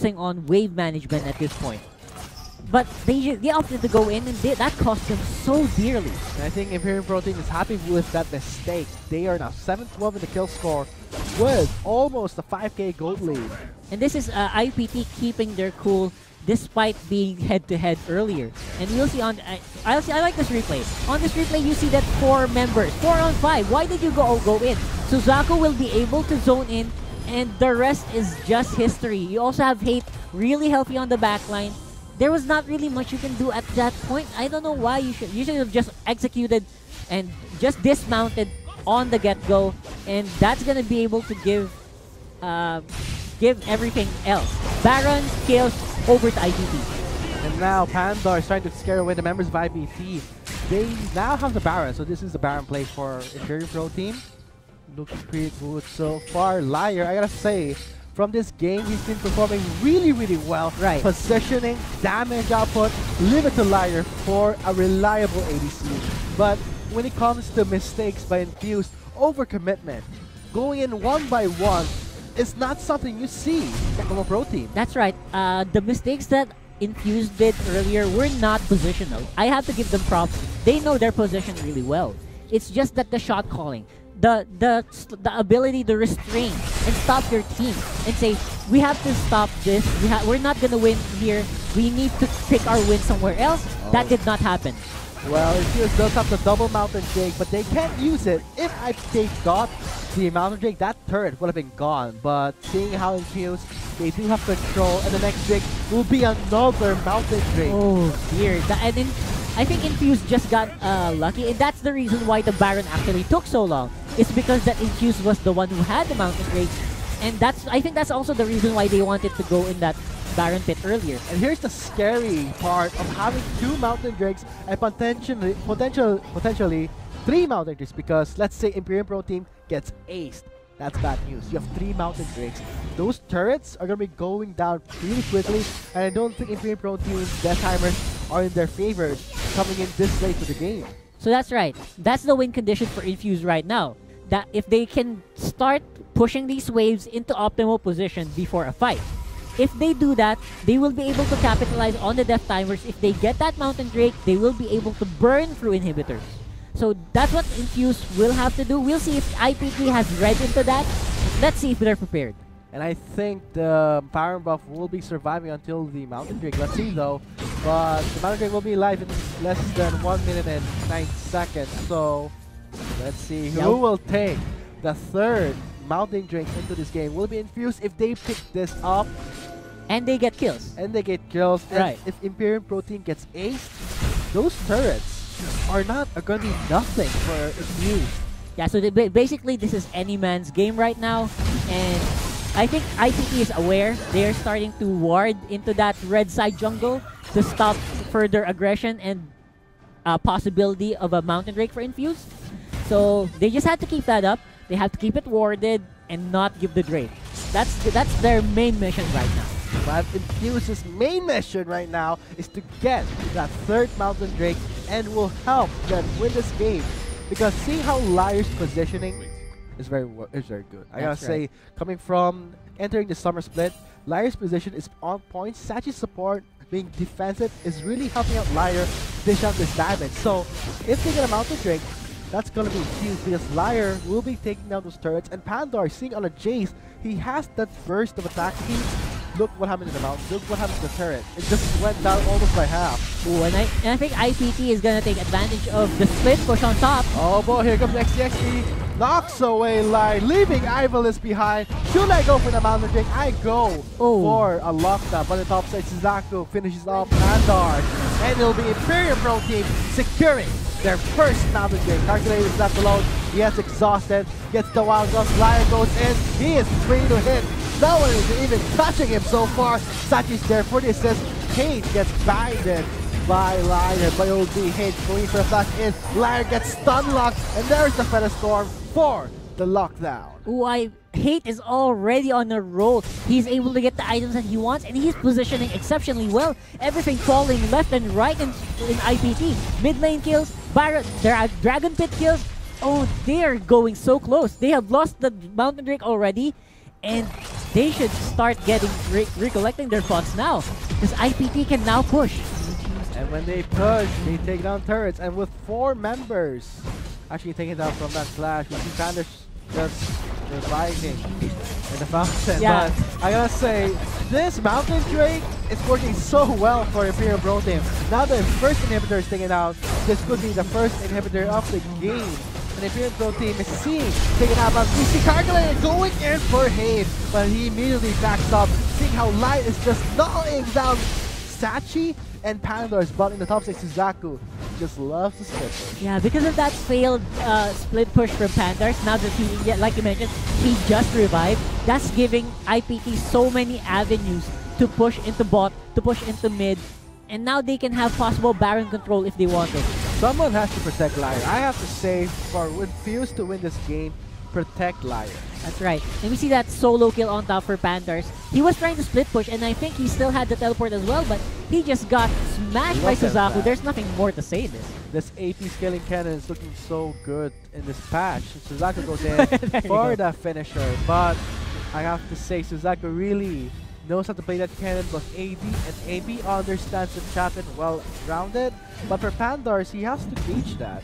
focusing on wave management at this point. But they opted to go in, and that cost them so dearly. And I think Imperium Pro Team is happy with that mistake. They are now 7-12 in the kill score with almost a 5k gold lead. And this is IPT keeping their cool despite being head-to-head earlier. And you'll see on... I like this replay. On this replay, you see that 4 members, 4 on 5. Why did you go in? Suzaku will be able to zone in, and the rest is just history. You also have Hate really healthy on the backline. There was not really much you can do at that point. I don't know why you should have just executed and just dismounted on the get-go, and that's gonna be able to give everything else. Baron kills over to IPT. And now Pandar is trying to scare away the members of IPT. They now have the Baron, so this is the Baron play for Imperium Pro Team. Looks pretty good so far. Liar, I gotta say, from this game, he's been performing really, really well. Right. Positioning, damage output, leave it to Liar for a reliable ADC. But when it comes to mistakes by Infuse, overcommitment, going in one by one, is not something you see from a pro team. That's right. The mistakes that Infuse did earlier were not positional. I have to give them props. They know their position really well. It's just that the shot calling, the ability to restrain and stop your team and say, we have to stop this. We're not gonna win here. We need to pick our win somewhere else. Oh. That did not happen. Well, Infuse does have the double Mountain Drake, but they can't use it. If they got the Mountain Drake, that turret would have been gone. But seeing how Infuse, they do have control, and the next Drake will be another Mountain Drake. Oh dear. And then I think Infuse just got lucky, and that's the reason why the Baron actually took so long. It's because that Infuse was the one who had the Mountain Drake, and I think that's also the reason why they wanted to go in that Baron pit earlier. And here's the scary part of having 2 Mountain Drakes and potentially 3 Mountain Drakes, because let's say Imperium Pro Team gets aced. That's bad news. You have 3 Mountain Drakes. Those turrets are going to be going down pretty quickly, and I don't think Imperium Pro Team's death timers are in their favor coming in this late to the game. So that's right. That's the win condition for Infuse right now. That if they can start pushing these waves into optimal position before a fight. If they do that, they will be able to capitalize on the death timers. If they get that Mountain Drake, they will be able to burn through inhibitors. So that's what Infuse will have to do. We'll see if IPT has read into that. Let's see if they're prepared. And I think the Baron buff will be surviving until the Mountain Drake. Let's see though. But the Mountain Drake will be live in less than 1 minute and 9 seconds. So let's see who will take the 3rd Mountain Drake into this game. Will be Infused if they pick this up. And they get kills. And they get kills. Right. And if Imperium Pro Team gets aced, those turrets are not going to be nothing for Infused. Yeah, so basically this is any man's game right now. And I think IPT is aware. They are starting to ward into that red side jungle to stop further aggression and possibility of a Mountain Drake for Infused. So they just have to keep that up. They have to keep it warded and not give the Drake. That's their main mission right now. But Infuse's main mission right now is to get that 3rd Mountain Drake and will help them win this game. Because seeing how Liar's positioning is very good. I gotta say, coming from entering the summer split, Liar's position is on point. Sachi's support being defensive is really helping out Liar dish out this damage. So if they get a Mountain Drake, that's gonna be huge because Liar will be taking down those turrets, and Pandar seeing on a Jace, he has that burst of attack speed. Look what happened in the mountain. Look what happened to the turret. It just went down almost by half. Ooh, and I think IPT is gonna take advantage of the split push on top. Oh boy, here comes XTXT. Knocks away Liar, leaving Ivalis behind. Should I go for the Mountain Drake? I go for a lockdown. But the top side, Suzaku finishes off Pandar. And it'll be Imperium Pro Team securing their first Mountain Drake. Calculator is left alone. He gets exhausted. Gets the wild guns. Liar goes in. He is free to hit. No one is even touching him so far. Sachi's there for the assist. Hate gets binded by Liar, but it will be Hate going for a flash in. Liar gets stun locked, and there's the Feather Storm for the lockdown. Ooh, Hate is already on a roll. He's able to get the items that he wants, and he's positioning exceptionally well. Everything falling left and right in IPT. Mid lane kills, there are Dragon Pit kills. Oh, they're going so close. They have lost the Mountain Drake already, And they should start getting recollecting their thoughts now, because IPT can now push. And when they push, they take down turrets. And with 4 members actually taking down from that slash, we see Pandas just reviving in the fountain. Yeah. But I gotta say, this Mountain Drake is working so well for Imperial Pro Team. Now the first inhibitor is taken out, this could be the first inhibitor of the game. And Imperial Pro Team is seeing taken out by DC Calculator going in for hate, but he immediately backs up, seeing how Light is just gnawing down Sachi and Panda's, but in the top 6 Suzaku just loves to split push. Yeah, because of that failed split push from Pandas, now that he, yeah, like you mentioned, he just revived, that's giving IPT so many avenues to push into bot, to push into mid, and now they can have possible Baron control if they want it. Someone has to protect Liar. I have to say, for Fuse to win this game, protect Liar. That's right. And we see that solo kill on top for Panthers. He was trying to split push, and I think he still had the teleport as well, but he just got smashed by Suzaku. There's nothing more to say this. This AP scaling cannon is looking so good in this patch. Suzaku goes in for the finisher, but I have to say Suzaku really knows how to play that cannon plus AD, and AB understands the champion well-rounded, but for Pandas, he has to gauge that.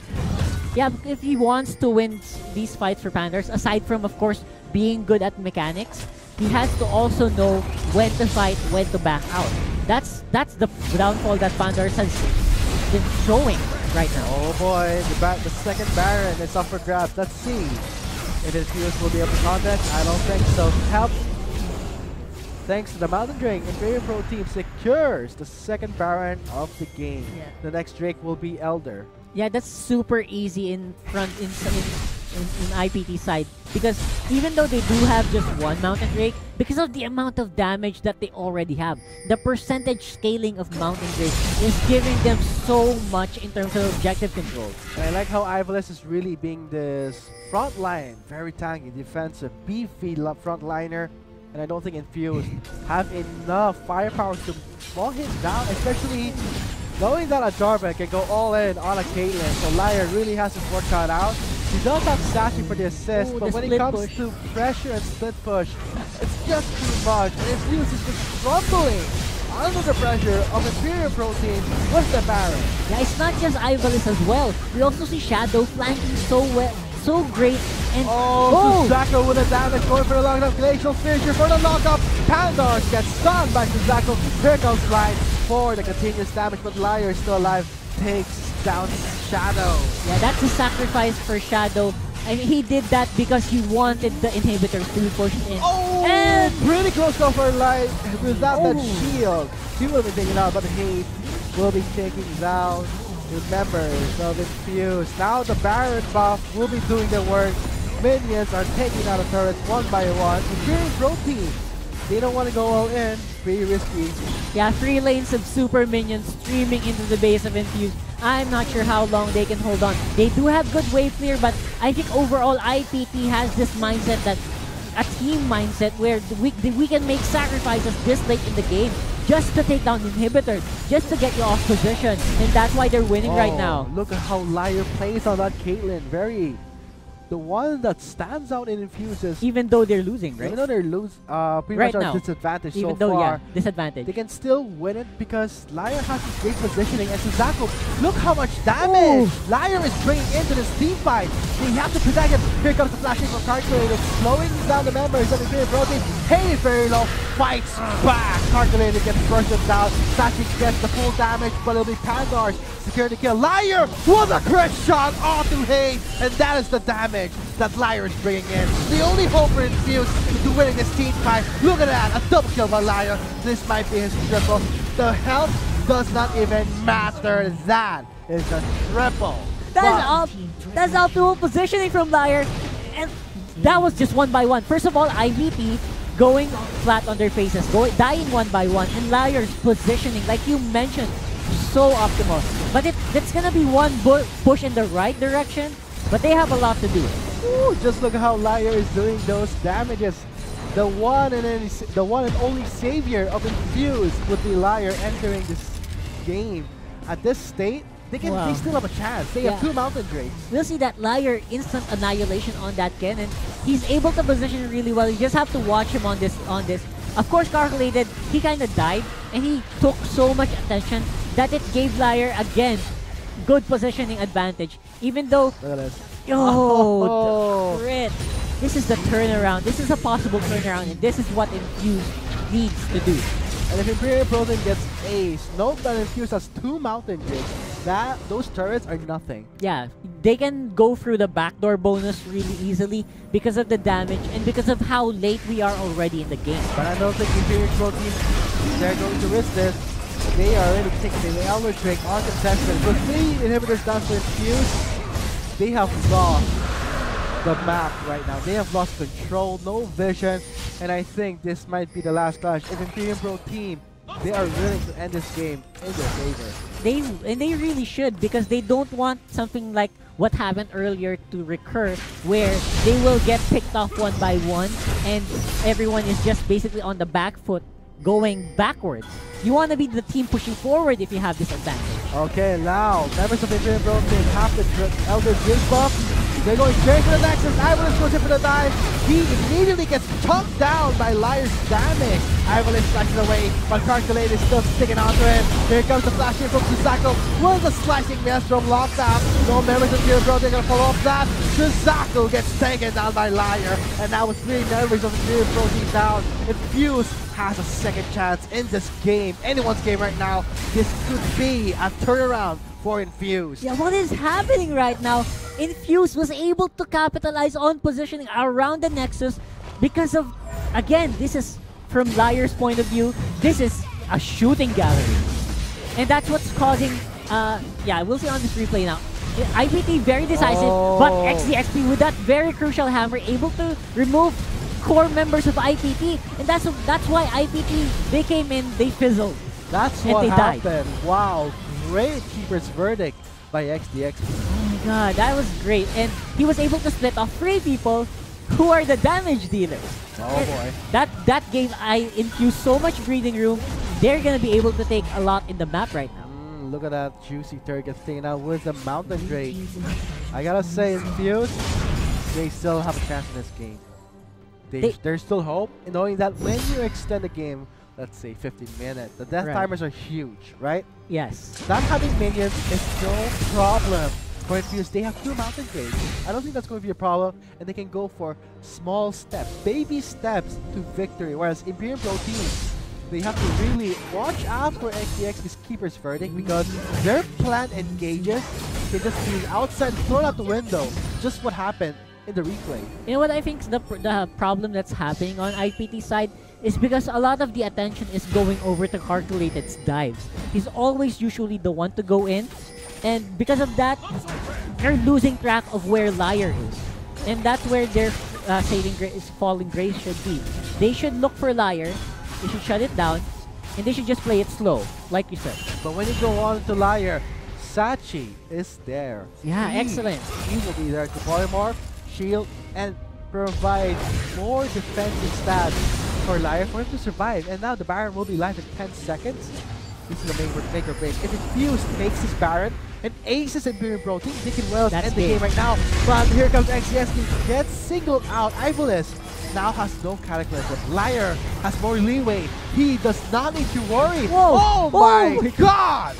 Yeah, if he wants to win these fights for Panthers, aside from, of course, being good at mechanics, he has to also know when to fight, when to back out. That's the downfall that Panthers has been showing right now. Oh boy, the second Baron is up for grabs. Let's see if his Fuse will be able to contest. I don't think so. Thanks to the Mountain Drake, Imperial Pro Team secures the second Baron of the game. Yeah. The next Drake will be Elder. Yeah, that's super easy in front in IPT side, because even though they do have just one Mountain Drake, because of the amount of damage that they already have, the percentage scaling of Mountain Drake is giving them so much in terms of objective control. And I like how Ivalice is really being this front line, very tanky, defensive, beefy frontliner. And I don't think Infused have enough firepower to slow him down, especially knowing that a Jarvan can go all in on a Caitlyn. So Liar really has his work cut out. He does have Sashi for the assist, but when it comes to pressure and split push, it's just too much. And Infused is just crumbling under the pressure of Imperial Pro Team with the Baron. Yeah, it's not just Ivalice as well. We also see Shadow flanking so well, so great. And Suzaku with a damage going for a long enough glacial fissure for the lockup. Pandas gets stunned by Suzaku. Here comes Light for the continuous damage, but Liar is still alive. Takes down Shadow. Yeah, that's a sacrifice for Shadow. I mean, he did that because he wanted the inhibitors to be pushed in. Oh, and pretty close though for Light without that shield. He will be taken out, but he will be taking down the members of Infuse. Now the Baron buff will be doing the work. Minions are taking out the turrets one by one. Imperial Pro Team, they don't want to go all in. Pretty risky. Yeah, 3 lanes of super minions streaming into the base of Infuse. I'm not sure how long they can hold on. They do have good wave clear, but I think overall IPT has this mindset, that a team mindset, where we can make sacrifices this late in the game just to take down inhibitors, just to get you off position, and that's why they're winning right now. Look at how Liar plays on that Caitlyn. The one that stands out in Infuses. Even though they're losing, right? Even though they're pretty right much now, are disadvantaged even so though, far. yeah, disadvantage. They can still win it because Liar has this great positioning, and Suzaku, look how much damage Liar is bringing into this team fight. They have to protect him. Here comes the flashing from Calculator, slowing down the members of the Imperial Pro Team. Hey, very low, fights back. Calculator gets bursted down. Sachi gets the full damage, but it'll be Pandas secure the kill. Liar with a crit shot onto Hay, and that is the damage that Liar is bringing in. The only hope for Infuse to winning this team fight. Look at that, a double kill by Liar. This might be his triple. The health does not even matter. That is a triple. That's optimal positioning from Liar, and that was just one by one. First of all, IVP going flat on their faces, dying one by one, and Liar's positioning, like you mentioned, so optimal. But it's gonna be one push in the right direction, but they have a lot to do. Ooh, just look at how Liar is doing those damages. The one and only savior of Infuse would be Liar entering this game. At this state, they can. Wow. They still have a chance. They have 2 Mountain Drakes. We'll see that Liar instant annihilation on that Ken, and he's able to position really well. You just have to watch him on this. Of course, calculated, he kind of died, and he took so much attention that it gave Liar, again, good positioning advantage. Even though, Look at this. the crit. This is the turnaround. This is a possible turnaround, and this is what Infuse needs to do. And if Imperial Protein gets ace, note that Infuse has 2 Mountain Drakes. Those turrets are nothing. Yeah, they can go through the backdoor bonus really easily because of the damage and because of how late we are already in the game. But I don't think Imperial Protein, they're going to risk this. They are already taking the Elder Drake on contested. With 3 inhibitors down for Infuse, they have lost the map right now. They have lost control, no vision, and I think this might be the last clash. If Imperial Pro Team, they are willing to end this game in their favor. They really should, because they don't want something like what happened earlier to recur, where they will get picked off one by one and everyone is just basically on the back foot going backwards. You want to be the team pushing forward if you have this advantage. Okay, now members of Imperial Pro Team have the Elder Drake buff. They're going straight for the Nexus. Ivalis goes in for the dive. He immediately gets chunked down by Liar's damage. Ivalis slashes away, but Calculate is still sticking onto it. Here comes the flash in from Suzaku with the slashing Maelstrom lockdown. No members of Imperial Pro Team are going to follow up that. Suzaku gets taken down by Liar. And now with 3 members of Imperial Pro Team down, Infuse has a second chance in this game. Anyone's game right now. This could be a turnaround for Infuse. Yeah, what is happening right now? Infuse was able to capitalize on positioning around the Nexus because of, again, this is from Liar's point of view, this is a shooting gallery. And that's what's causing, yeah, we'll see on this replay now. IPT very decisive, but XDXP with that very crucial hammer able to remove core members of IPT, and that's why IPT, they came in, they fizzled. That's and what they happened. Died. Wow, great Keeper's Verdict by XDXP. Oh my god, that was great. And he was able to split off 3 people who are the damage dealers. Oh boy. That gave Infuse so much breathing room. They're gonna be able to take a lot in the map right now. Look at that juicy turret gets taken out with the Mountain Drake. I gotta say, Infuse, they still have a chance in this game. There's still hope in knowing that when you extend the game, let's say 15 minutes, the death timers are huge, right? Yes. Not having minions is no problem for Infuse. They have 2 Mountain Drakes. I don't think that's going to be a problem, and they can go for small steps, baby steps to victory. Whereas Imperial Pro Team, they have to really watch out for XDX's Keeper's Verdict, because their plan engages can just be outside, thrown out the window. Just what happened in the replay. You know what I think the problem that's happening on IPT side is because a lot of the attention is going over to Calculated's dives. He's always usually the one to go in, and because of that, they're losing track of where Liar is. And that's where their falling grace should be. They should look for Liar, they should shut it down, and they should just play it slow, like you said. But when you go on to Liar, Sachi is there. Yeah, excellent. He will be there to polymorph, shield, and provide more defensive stats for Liar for him to survive. And now the Baron will be live in 10 seconds. This is the make or break. If Infuse takes his Baron and aces Imperial Pro Team, they can well end the game right now. But here comes XDS, gets singled out. Ivalis now has no Cataclysm. Liar has more leeway. He does not need to worry. Whoa. Oh my god!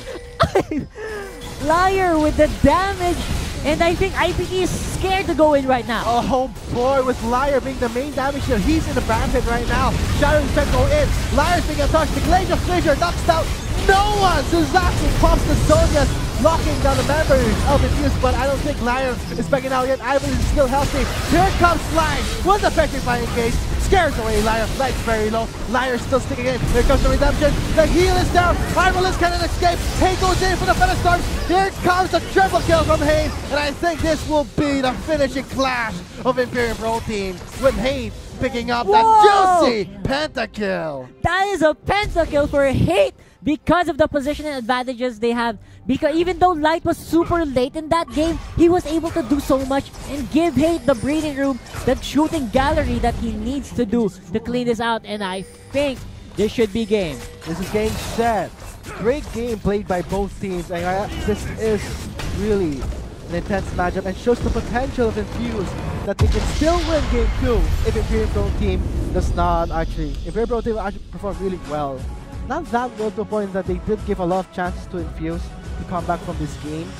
Liar with the damage, and I think IPT is scared to go in right now. Oh boy, with Liar being the main damage dealer, he's in the Brampton right now. Shadow Effect go in. Liar's being untouched. The Glacier Fissure knocks out no one. Suzaku pops the Sonias, locking down the members of Infuse, but I don't think Liar is backing out yet. Ivan is still healthy. Here comes Slime with the Petrifying Case. Scares away Liar. Light's very low. Liar's still sticking in. Here comes the redemption. The heal is down. Ivalis cannot escape. Hay goes in for the Featherstorm. Here comes the triple kill from Hay. And I think this will be the finishing clash of Imperial Pro Team, with Hay picking up that juicy pentakill. That is a pentakill for Hate because of the positioning advantages they have. Because even though Light was super late in that game, he was able to do so much and give Hate the breathing room, that shooting gallery that he needs to do to clean this out. And I think this should be game. This is game set. Great game played by both teams, and this is really an intense matchup and shows the potential of Infuse that they can still win game 2 if Imperium Pro Team does not actually. Imperium Pro Team actually perform really well. Not that well to the point that they did give a lot of chances to Infuse to come back from this game,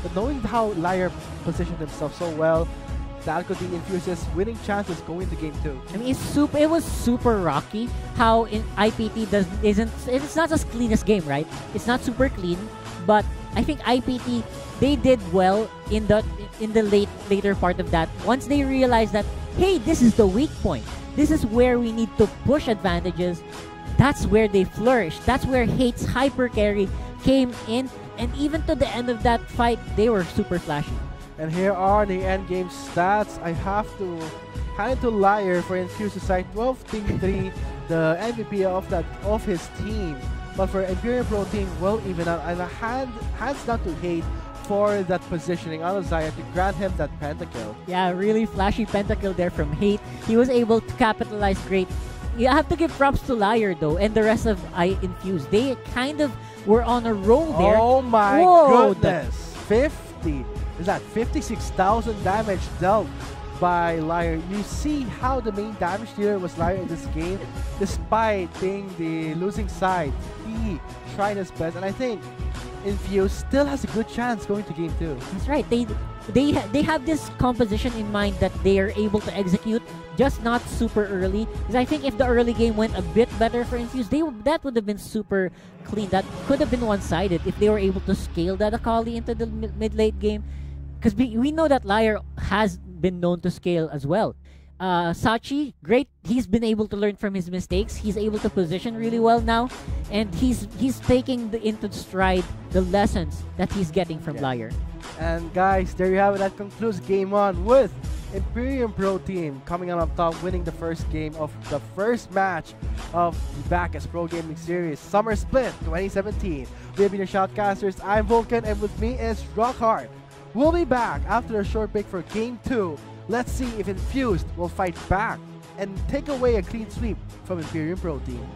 but knowing how Liar positioned himself so well, that could be Infuse's winning chances going to game 2. I mean, it was super rocky how in IPT it's not as clean as game, right? It's not super clean, but I think IPT, they did well in the later part of that. Once they realized that, hey, this is the weak point. This is where we need to push advantages. That's where they flourished. That's where Hate's hyper carry came in, and even to the end of that fight, they were super flashy. And here are the end game stats. I have to hand it to Liar for Infuse side 12-3, the MVP of his team. But for Imperium Pro Team, well even out, and hands down to Hate for that positioning on Zaya to grant him that pentakill. Yeah, really flashy pentakill there from Hate. He was able to capitalize great. You have to give props to Liar though, and the rest of Infuse. They kind of were on a roll there. Oh my goodness! 50. Is that 56,000 damage dealt by Liar? You see how the main damage dealer was Liar in this game, despite being the losing side. He tried his best, and I think Infuse still has a good chance going to game 2. That's right. They have this composition in mind that they are able to execute, just not super early. Because I think if the early game went a bit better for Infuse, that would have been super clean. That could have been one-sided if they were able to scale that Akali into the mid-late game. Because we know that Liar has been known to scale as well. Sachi, great. He's been able to learn from his mistakes. He's able to position really well now, and he's taking into stride the lessons that he's getting from Liar. And guys, there you have it. That concludes game 1 with Imperium Pro Team coming out on top, winning the first game of the first match of the Bacchus Pro Gaming Series Summer Split 2017. We have been your Shoutcasters. I'm Vulcan, and with me is Rockhard. We'll be back after a short break for game 2. Let's see if Infused will fight back and take away a clean sweep from Imperium Pro Team.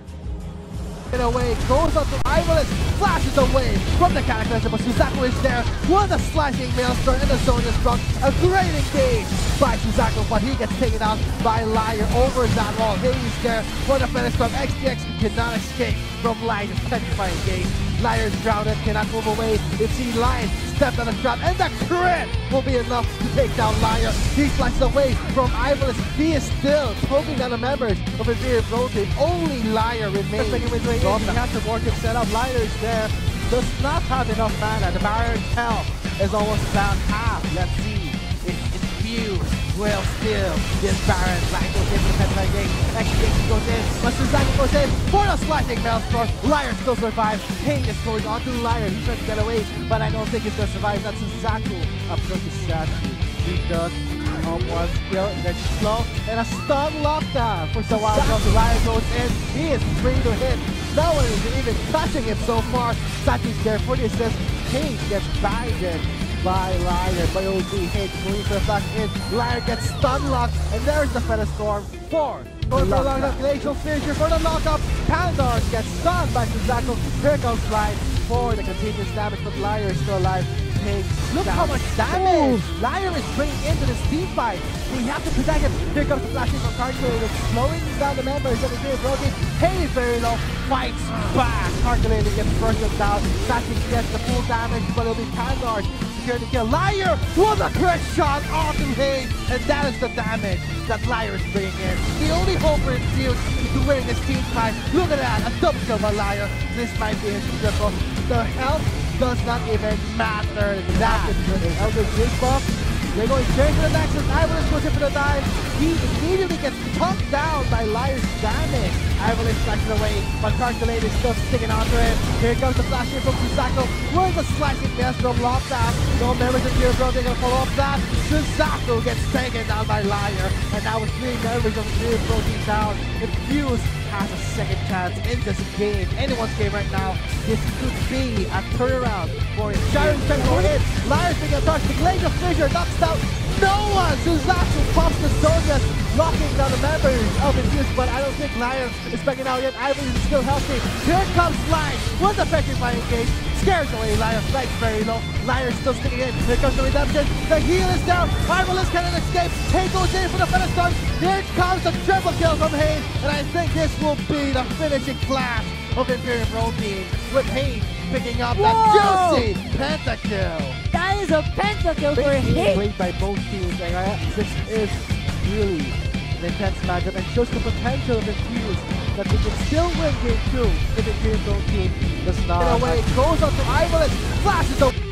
And away goes up to Ivalis, flashes away from the Cataclysm, but Suzaku is there with a slashing maelstrom, and the zone is struck. A great engage by Suzaku, but he gets taken out by Liar over that wall. Hades there for the finish from XTX, who cannot escape from Liar's petrifying engage. Liar's grounded, cannot move away. If he Lion stepped on a trap, and the crit will be enough to take down Liar. He slices away from Ivalis. He is still poking down the members of Imperium Pro Team. Only Liar remains. He has the Vortex set up. Liar is there. Does not have enough mana. The Baron Hell is almost down half. Let's see if Infuse will steal this Baron. Lion goes in for the Petrifying Gate. XTX goes in, but Suzaku goes in for the slashing Maelstrom. Liar still survives. Hate is going on to Liar. He's trying to get away, but I don't think he's going to survive. That's Suzaku approaches Sachi. He does one skill, and then slow, and a stun lockdown for Suzaku. Liar goes in. He is free to hit. No one is even touching him so far. Sachi's there for the assist. Hate gets banged by Liar, by OG. Hate going for the flash in. Liar gets stun locked, and there's the Feather Storm for the lockup. Glacial Fissure for the lockup. Pandar gets stunned by Suzaku. Here comes Lion for the continuous damage, but Liar is still alive. Look how much damage Liar is bringing into this team fight. We have to protect him. Here comes the flashing from Calculator, slowing down the members of the Imperium Pro Team. Hades very low, fights back. Calculator gets bursted down. Sachi gets the full damage, but it'll be Pandar secure the kill. Liar with a crit shot off to Hades, and that is the damage that Liar is bringing in. The only hope for Infuse is to win this team fight. Look at that, a double kill by Liar. This might be his triple. The health does not even matter. That is good. Elder Jig buff. They're going straight to the Nexus. Ivalis goes in for the dive. He immediately gets pumped down by Liar's damage. Ivalis slashes away, but Calculator is still sticking onto him. Here comes the flash in from Suzaku with the slashing Maelstrom lockdown. No members of Imperium Pro, they're going to follow up that. Suzaku gets taken down by Liar, and now with 3 members of Imperium Pro Team down, Infuse has a second chance in this game. Anyone's game right now. This could be a turnaround for him. Sharon's trying to go in. Liar's being touched. The Glacial Fissure knocks out no one! Suzaku pops the soldiers, locking down the members of Infuse, but I don't think Lion is backing out yet. Ivory is still healthy. Here comes Lion with effective fire engage. Scares away Lion, strikes very low. Lion still sticking in. Here comes the redemption. The heal is down. Marvelous cannot escape. Hay goes in for the Featherstone. Here comes the triple kill from Hay, and I think this will be the finishing clash of Imperial Pro Team, with Hay picking up that juicy pentakill. That is a pentakill for Big Hay. played by both teams, and this is really an intense matchup and shows the potential of Infuse that they can still win game 2 if the Imperial Pro Team does not. In a way, it goes up to Ivolis, flashes over.